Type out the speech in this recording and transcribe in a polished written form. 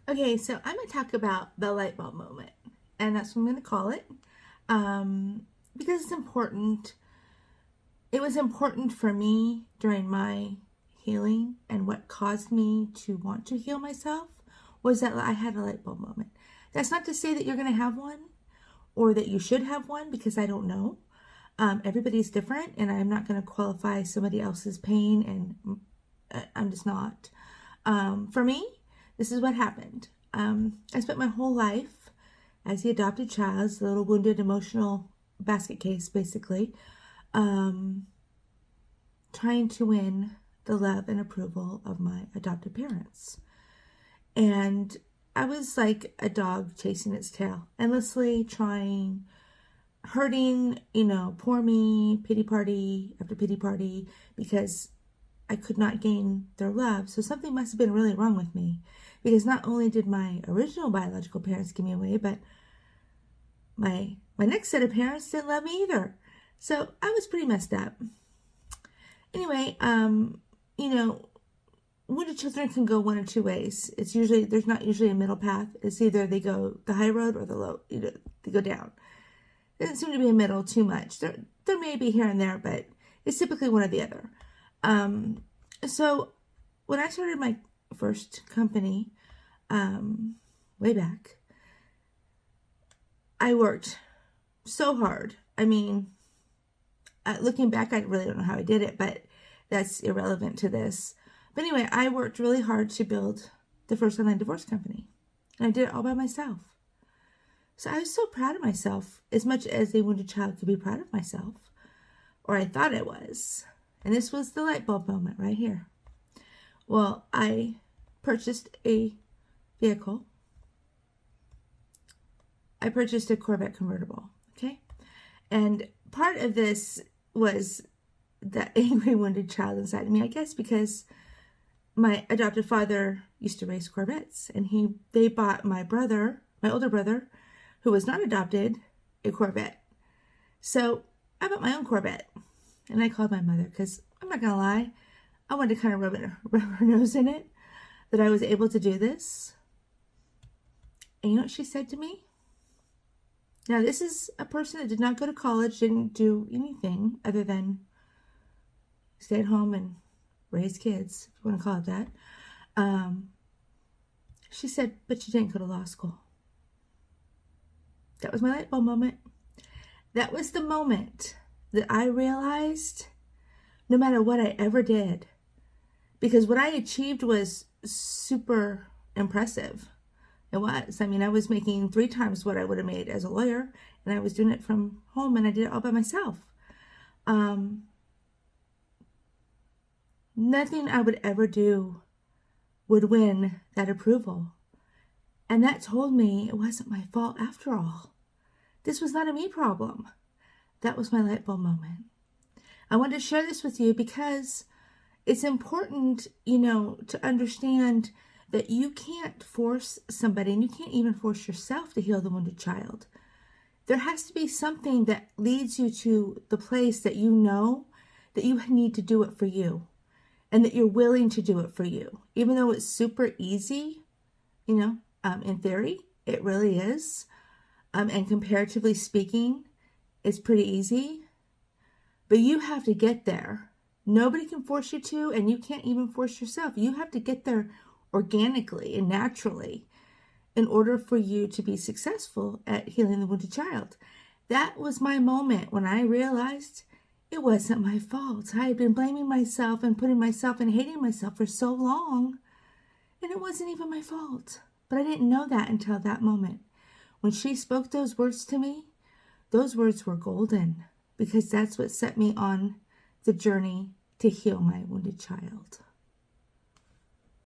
Okay, so I'm going to talk about the light bulb moment, and that's what I'm going to call it, because it's important. It was important for me during my healing, and what caused me to want to heal myself was that I had a light bulb moment. That's not to say that you're going to have one or that you should have one, because I don't know. Everybody's different, and I'm not going to qualify somebody else's pain, and I'm just not. For me, this is what happened. I spent my whole life as the adopted child, the little wounded emotional basket case, basically, trying to win the love and approval of my adopted parents. And I was like a dog chasing its tail, endlessly trying, hurting, poor me, pity party after pity party, because I could not gain their love. So something must have been really wrong with me, because not only did my original biological parents give me away, but my next set of parents didn't love me either. So I was pretty messed up. Anyway, wounded children can go one of two ways. There's not usually a middle path. It's either they go the high road or the low, they go down. There doesn't seem to be a middle too much. There may be here and there, but it's typically one or the other. So when I started my first company, way back, I worked so hard. I mean, looking back, I really don't know how I did it, but that's irrelevant to this. But anyway, I worked really hard to build the first online divorce company, and I did it all by myself. So I was so proud of myself, as much as a wounded child could be proud of myself, or I thought it was. And this was the light bulb moment right here. Well, I purchased a vehicle. I purchased a Corvette convertible, okay? And part of this was the angry, wounded child inside of me, I guess, because my adopted father used to race Corvettes, and they bought my older brother, who was not adopted, a Corvette. So I bought my own Corvette, and I called my mother, because I'm not gonna lie, I wanted to kind of rub her nose in it, that I was able to do this. And you know what she said to me? Now, this is a person that did not go to college, didn't do anything other than stay at home and raise kids, if you want to call it that. She said, but you didn't go to law school. That was my light bulb moment. That was the moment that I realized no matter what I ever did, because what I achieved was super impressive. It was. I mean, I was making 3 times what I would have made as a lawyer, and I was doing it from home, and I did it all by myself. Nothing I would ever do would win that approval. And that told me it wasn't my fault after all. This was not a me problem. That was my light bulb moment. I wanted to share this with you because it's important, to understand that you can't force somebody, and you can't even force yourself to heal the wounded child. There has to be something that leads you to the place that you know that you need to do it for you, and that you're willing to do it for you. Even though it's super easy, in theory, it really is. And comparatively speaking, it's pretty easy. But you have to get there. Nobody can force you to, and you can't even force yourself. You have to get there organically and naturally in order for you to be successful at healing the wounded child. That was my moment when I realized it wasn't my fault. I had been blaming myself and putting myself and hating myself for so long, and it wasn't even my fault. But I didn't know that until that moment. When she spoke those words to me, those words were golden, because that's what set me on the journey to heal my wounded child.